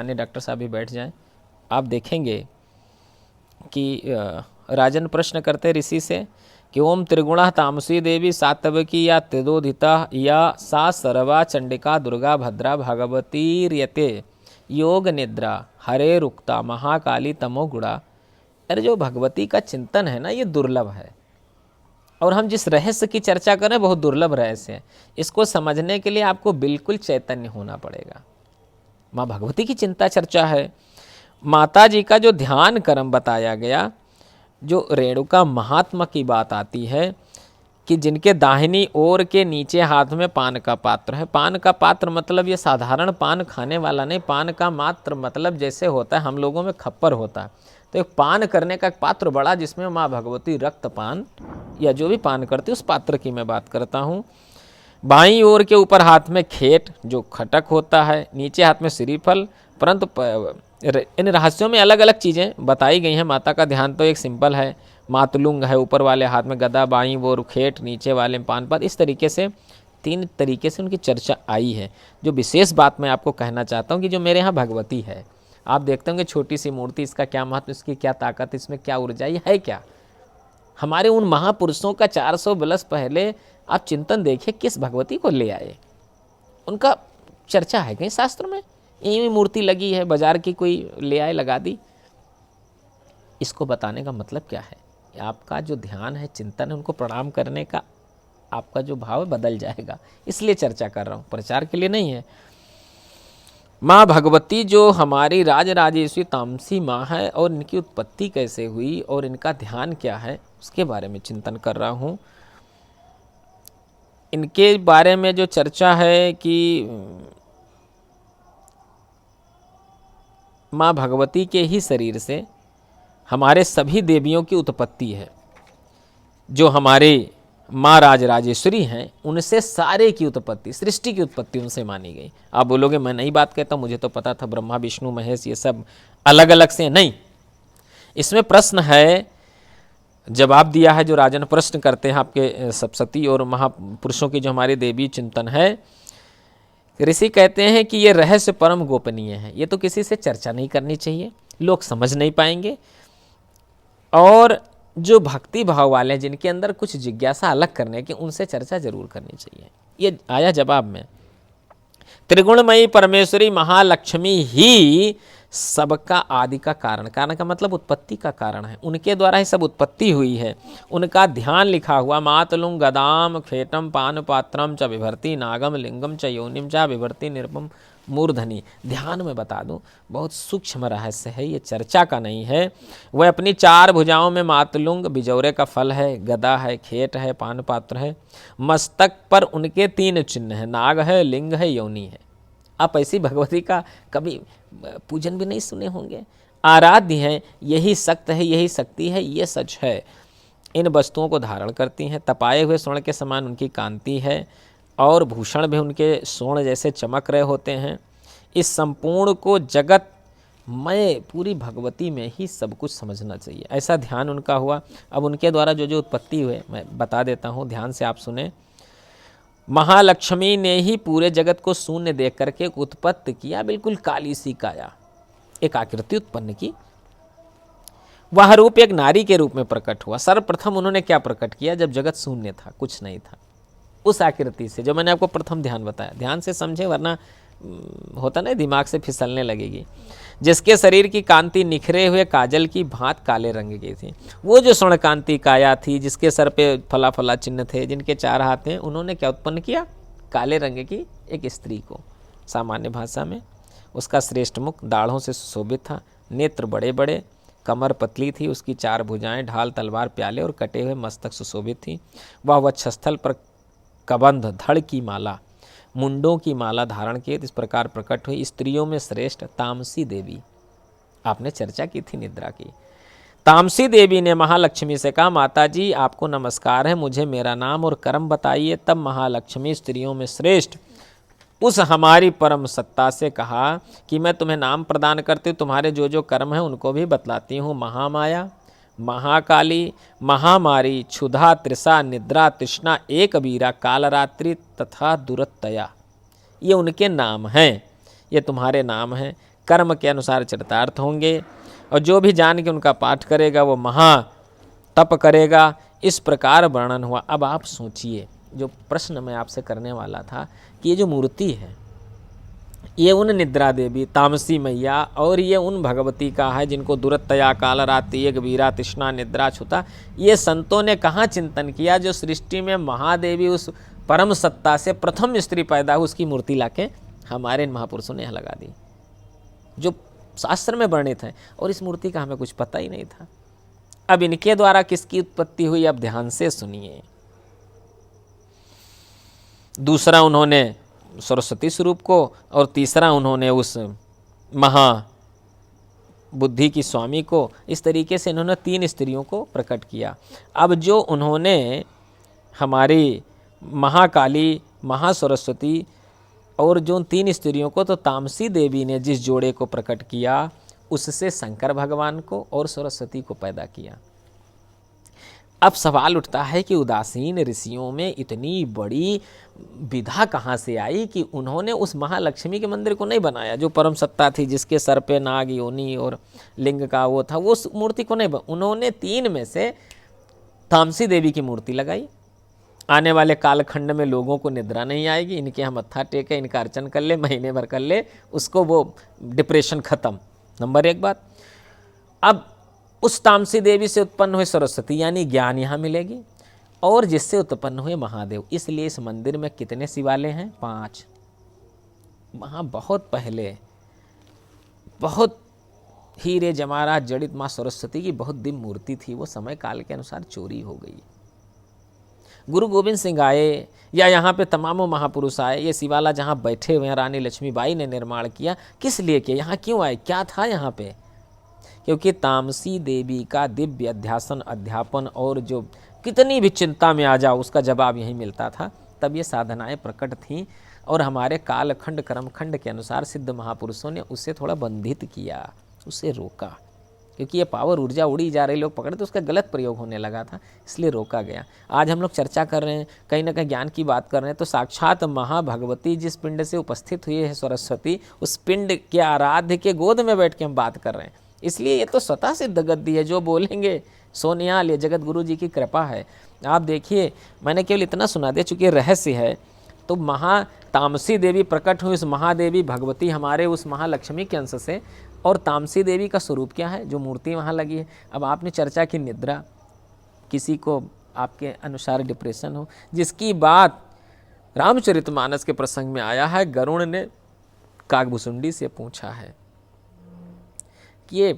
माननीय डॉक्टर साहब भी बैठ जाएं, आप देखेंगे कि राजन प्रश्न करते ऋषि से कि ओम त्रिगुणा तामसी देवी सातवकी या त्रिदोधिता या सा सर्वा चंडिका दुर्गा भद्रा भगवती रियते योग निद्रा हरे रुक्ता महाकाली तमोगुणा। अरे जो भगवती का चिंतन है ना, ये दुर्लभ है, और हम जिस रहस्य की चर्चा करें बहुत दुर्लभ रहस्य है। इसको समझने के लिए आपको बिल्कुल चैतन्य होना पड़ेगा। माँ भगवती की चिंता चर्चा है। माता जी का जो ध्यान कर्म बताया गया, जो रेणुका महात्मा की बात आती है कि जिनके दाहिनी ओर के नीचे हाथ में पान का पात्र है। पान का पात्र मतलब ये साधारण पान खाने वाला नहीं, पान का मात्र मतलब जैसे होता है हम लोगों में खप्पर होता है, तो एक पान करने का पात्र बड़ा, जिसमें माँ भगवती रक्त पान या जो भी पान करती उस पात्र की मैं बात करता हूँ। बाईं ओर के ऊपर हाथ में खेट जो खटक होता है, नीचे हाथ में श्रीफल। परंतु इन रहस्यों में अलग अलग चीज़ें बताई गई हैं। माता का ध्यान तो एक सिंपल है, मातलुंग है, ऊपर वाले हाथ में गदा, बाईं ओर खेट, नीचे वाले में पान पात। इस तरीके से 3 तरीके से उनकी चर्चा आई है। जो विशेष बात मैं आपको कहना चाहता हूँ कि जो मेरे यहाँ भगवती है, आप देखते होंगे छोटी सी मूर्ति, इसका क्या महत्व, इसकी क्या ताकत, इसमें क्या ऊर्जा, ये है क्या। हमारे उन महापुरुषों का 400 बरस पहले आप चिंतन देखिए, किस भगवती को ले आए, उनका चर्चा है कहीं शास्त्र में? यही मूर्ति लगी है, बाजार की कोई ले आए लगा दी। इसको बताने का मतलब क्या है? आपका जो ध्यान है, चिंतन है, उनको प्रणाम करने का आपका जो भाव है बदल जाएगा। इसलिए चर्चा कर रहा हूँ, प्रचार के लिए नहीं है। माँ भगवती जो हमारी राजराजेश्वरी तामसी माँ है, और इनकी उत्पत्ति कैसे हुई और इनका ध्यान क्या है, उसके बारे में चिंतन कर रहा हूँ। इनके बारे में जो चर्चा है कि माँ भगवती के ही शरीर से हमारे सभी देवियों की उत्पत्ति है। जो हमारे माँ राजराजेश्वरी हैं, उनसे सारे की उत्पत्ति, सृष्टि की उत्पत्ति उनसे मानी गई। आप बोलोगे मैं नई बात कहता हूँ, मुझे तो पता था ब्रह्मा विष्णु महेश ये सब अलग अलग से। नहीं, इसमें प्रश्न है, जवाब दिया है जो राजन प्रश्न करते हैं आपके सप्तशती और महापुरुषों की जो हमारी देवी चिंतन है। ऋषि कहते हैं कि ये रहस्य परम गोपनीय है, ये तो किसी से चर्चा नहीं करनी चाहिए, लोग समझ नहीं पाएंगे। और जो भक्ति भाव वाले हैं, जिनके अंदर कुछ जिज्ञासा अलग करने की, उनसे चर्चा जरूर करनी चाहिए। ये आया जवाब में। त्रिगुणमयी परमेश्वरी महालक्ष्मी ही सबका आदि का कारण, कारण का मतलब उत्पत्ति का कारण है, उनके द्वारा ही सब उत्पत्ति हुई है। उनका ध्यान लिखा हुआ मातलुंग गदाम खेटम पान पात्रम च विभर्ति नागम लिंगम च योनिम च विभर्ति निरपम मूर्धनी। ध्यान में बता दूं, बहुत सूक्ष्म रहस्य है, ये चर्चा का नहीं है। वह अपनी 4 भुजाओं में मातलुंग बिजौरे का फल है, गदा है, खेट है, पान पात्र है। मस्तक पर उनके 3 चिन्ह हैं, नाग है, लिंग है, योनि है। आप ऐसी भगवती का कभी पूजन भी नहीं सुने होंगे। आराध्य हैं, यही सत्य है, यही शक्ति है, ये सच है। इन वस्तुओं को धारण करती हैं, तपाए हुए स्वर्ण के समान उनकी कांति है, और भूषण भी उनके स्वर्ण जैसे चमक रहे होते हैं। इस संपूर्ण को जगत में पूरी भगवती में ही सब कुछ समझना चाहिए, ऐसा ध्यान उनका हुआ। अब उनके द्वारा जो जो उत्पत्ति हुए मैं बता देता हूँ, ध्यान से आप सुने। महालक्ष्मी ने ही पूरे जगत को शून्य देख करके उत्पत्ति किया, बिल्कुल काली सी काया, एक आकृति उत्पन्न की। वह रूप एक नारी के रूप में प्रकट हुआ। सर्वप्रथम उन्होंने क्या प्रकट किया? जब जगत शून्य था, कुछ नहीं था, उस आकृति से, जो मैंने आपको प्रथम ध्यान बताया, ध्यान से समझे, वरना होता नहीं दिमाग से फिसलने लगेगी। जिसके शरीर की कांति निखरे हुए काजल की भांत काले रंग की थी। वो जो स्वर्ण कांति काया थी, जिसके सर पे फला फला चिन्ह थे, जिनके 4 हाथ हैं, उन्होंने क्या उत्पन्न किया? काले रंग की एक स्त्री को। सामान्य भाषा में उसका श्रेष्ठ मुख दाढ़ों से सुशोभित था, नेत्र बड़े बड़े, कमर पतली थी, उसकी 4 भुजाएं, ढाल तलवार प्याले और कटे हुए मस्तक सुशोभित थी। वह वक्षस्थल पर कबंध धड़ की माला, मुंडों की माला धारण किए इस प्रकार प्रकट हुई। स्त्रियों में श्रेष्ठ तामसी देवी, आपने चर्चा की थी निद्रा की। तामसी देवी ने महालक्ष्मी से कहा, माता जी आपको नमस्कार है, मुझे मेरा नाम और कर्म बताइए। तब महालक्ष्मी स्त्रियों में श्रेष्ठ उस हमारी परम सत्ता से कहा कि मैं तुम्हें नाम प्रदान करती हूँ, तुम्हारे जो जो कर्म हैं उनको भी बतलाती हूँ। महामाया, महाकाली, महामारी, क्षुधा, तृषा, निद्रा, तृष्णा, एक बीरा, कालरात्रि तथा दुरतया, ये उनके नाम हैं, ये तुम्हारे नाम हैं। कर्म के अनुसार चरितार्थ होंगे, और जो भी जान के उनका पाठ करेगा वो महा तप करेगा। इस प्रकार वर्णन हुआ। अब आप सोचिए, जो प्रश्न मैं आपसे करने वाला था कि ये जो मूर्ति है ये उन निद्रा देवी तामसी मैया और ये उन भगवती का है जिनको दुरतया काल रात्रि एक वीरा तृष्णा निद्रा छुता। ये संतों ने कहाँ चिंतन किया? जो सृष्टि में महादेवी उस परम सत्ता से प्रथम स्त्री पैदा हुई उसकी मूर्ति लाके हमारे इन महापुरुषों ने यहाँ लगा दी, जो शास्त्र में वर्णित है, और इस मूर्ति का हमें कुछ पता ही नहीं था। अब इनके द्वारा किसकी उत्पत्ति हुई, अब ध्यान से सुनिए। दूसरा उन्होंने सरस्वती स्वरूप को, और तीसरा उन्होंने उस महा बुद्धि की स्वामी को। इस तरीके से इन्होंने 3 स्त्रियों को प्रकट किया। अब जो उन्होंने हमारी महाकाली, महासरस्वती और जो 3 स्त्रियों को, तो तामसी देवी ने जिस जोड़े को प्रकट किया उससे शंकर भगवान को और सरस्वती को पैदा किया। अब सवाल उठता है कि उदासीन ऋषियों में इतनी बड़ी विधा कहाँ से आई कि उन्होंने उस महालक्ष्मी के मंदिर को नहीं बनाया, जो परम सत्ता थी, जिसके सर पे नाग, योनि और लिंग का वो था, वो मूर्ति को नहीं उन्होंने 3 में से तामसी देवी की मूर्ति लगाई। आने वाले कालखंड में लोगों को निद्रा नहीं आएगी, इनके यहाँ मत्था टेके, इनका अर्चन कर ले, महीने भर कर ले, उसको वो डिप्रेशन खत्म। नंबर 1 बात। अब उस तामसी देवी से उत्पन्न हुए सरस्वती यानी ज्ञान यहाँ मिलेगी, और जिससे उत्पन्न हुए महादेव। इसलिए इस मंदिर में कितने शिवालय हैं? 5। वहाँ बहुत पहले बहुत हीरे जवाहरात जड़ित माँ सरस्वती की बहुत दिव्य मूर्ति थी, वो समय काल के अनुसार चोरी हो गई। गुरु गोविंद सिंह आए या यहाँ पे तमामों महापुरुष आए, ये शिवाला जहाँ बैठे हुए हैं रानी लक्ष्मीबाई ने निर्माण किया, किस लिए किया, यहाँ क्यों आए, क्या था यहाँ पे? क्योंकि तामसी देवी का दिव्य अध्यासन, अध्यापन और जो कितनी भी चिंता में आ जाओ उसका जवाब यहीं मिलता था। तब ये साधनाएं प्रकट थीं, और हमारे कालखंड कर्मखंड के अनुसार सिद्ध महापुरुषों ने उसे थोड़ा बंधित किया, उसे रोका, क्योंकि ये पावर ऊर्जा उड़ी जा रही, लोग पकड़े तो उसका गलत प्रयोग होने लगा था, इसलिए रोका गया। आज हम लोग चर्चा कर रहे हैं, कहीं ना कहीं ज्ञान की बात कर रहे हैं, तो साक्षात महाभगवती जिस पिंड से उपस्थित हुई है सरस्वती, उस पिंड के आराध्य के गोद में बैठ के हम बात कर रहे हैं। इसलिए ये तो स्वतः सिद्ध गद्दी है, जो बोलेंगे सोनियाल, ये जगत गुरु जी की कृपा है। आप देखिए, मैंने केवल इतना सुना दिया, चूँकि रहस्य है। तो तामसी देवी प्रकट हुई, उस महादेवी भगवती हमारे उस महालक्ष्मी के अंश से, और तामसी देवी का स्वरूप क्या है, जो मूर्ति वहाँ लगी है। अब आपने चर्चा की निद्रा, किसी को आपके अनुसार डिप्रेशन हो, जिसकी बात रामचरितमानस के प्रसंग में आया है। गरुड़ ने काकभुसुंडी से पूछा है कि ये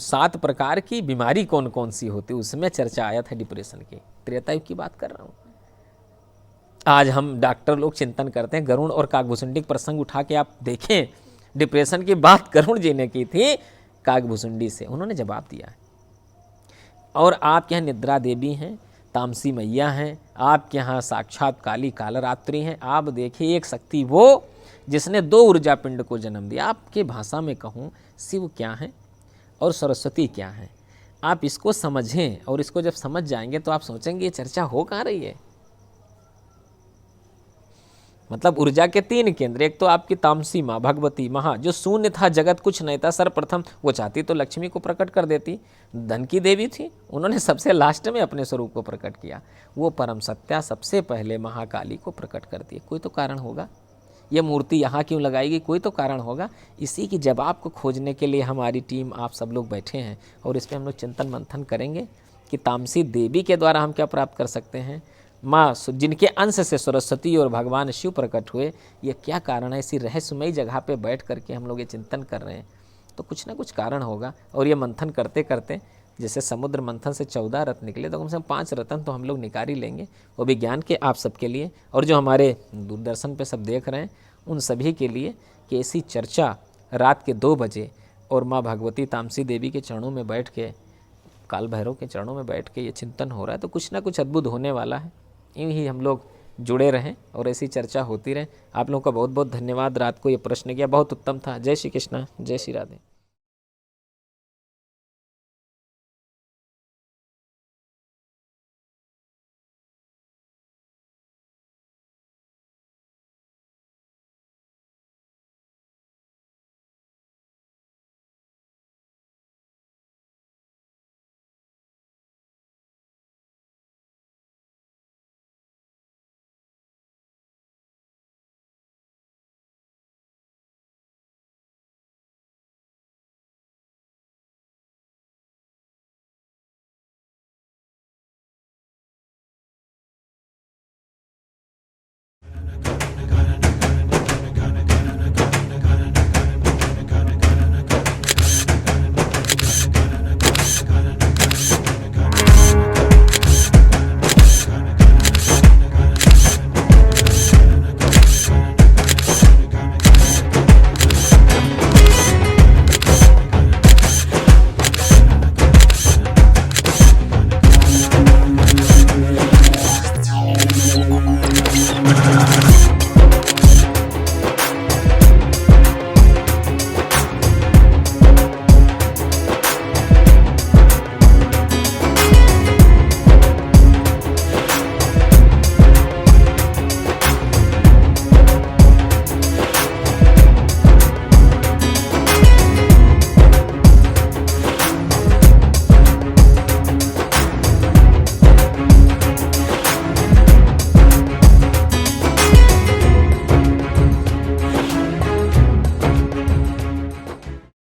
7 प्रकार की बीमारी कौन कौन सी होती, उसमें चर्चा आया था डिप्रेशन की। त्रेता युग की बात कर रहा हूँ। आज हम डॉक्टर लोग चिंतन करते हैं, गरुड़ और काकभुसुंडी प्रसंग उठा के आप देखें, डिप्रेशन की बात गरुड़ जी ने की थी काकभुसुंडी से, उन्होंने जवाब दिया है। और आपके यहाँ निद्रा देवी हैं, तामसी मैया हैं, आपके यहाँ साक्षात काली कालरात्रि हैं। आप देखिए, एक शक्ति वो जिसने 2 ऊर्जा पिंड को जन्म दिया। आपके भाषा में कहूँ, शिव क्या है और सरस्वती क्या है, आप इसको समझें, और इसको जब समझ जाएंगे तो आप सोचेंगे ये चर्चा हो कहाँ रही है। मतलब ऊर्जा के 3 केंद्र, एक तो आपकी तामसी माँ भगवती महा, जो शून्य था, जगत कुछ नहीं था, सर्वप्रथम वो चाहती तो लक्ष्मी को प्रकट कर देती, धन की देवी थी, उन्होंने सबसे लास्ट में अपने स्वरूप को प्रकट किया। वो परम सत्या सबसे पहले महाकाली को प्रकट करती है। कोई तो कारण होगा, ये मूर्ति यहाँ क्यों लगाएगी, कोई तो कारण होगा। इसी की जवाब को खोजने के लिए हमारी टीम, आप सब लोग बैठे हैं, और इस पर हम लोग चिंतन मंथन करेंगे कि तामसी देवी के द्वारा हम क्या प्राप्त कर सकते हैं, माँ जिनके अंश से सरस्वती और भगवान शिव प्रकट हुए, ये क्या कारण है। इसी रहस्यमयी जगह पे बैठ करके हम लोग ये चिंतन कर रहे हैं, तो कुछ ना कुछ कारण होगा। और ये मंथन करते करते, जैसे समुद्र मंथन से 14 रत्न निकले, तो कम से कम 5 रत्न तो हम लोग निकाल ही लेंगे, वो भी ज्ञान के आप सबके लिए, और जो हमारे दूरदर्शन पे सब देख रहे हैं उन सभी के लिए, कि ऐसी चर्चा रात के 2 बजे और माँ भगवती तामसी देवी के चरणों में बैठ के, काल भैरव के चरणों में बैठ के ये चिंतन हो रहा है, तो कुछ ना कुछ अद्भुत होने वाला है। यूँ ही हम लोग जुड़े रहें और ऐसी चर्चा होती रहे। आप लोगों का बहुत बहुत धन्यवाद। रात को ये प्रश्न किया, बहुत उत्तम था। जय श्री कृष्ण, जय श्री राधे।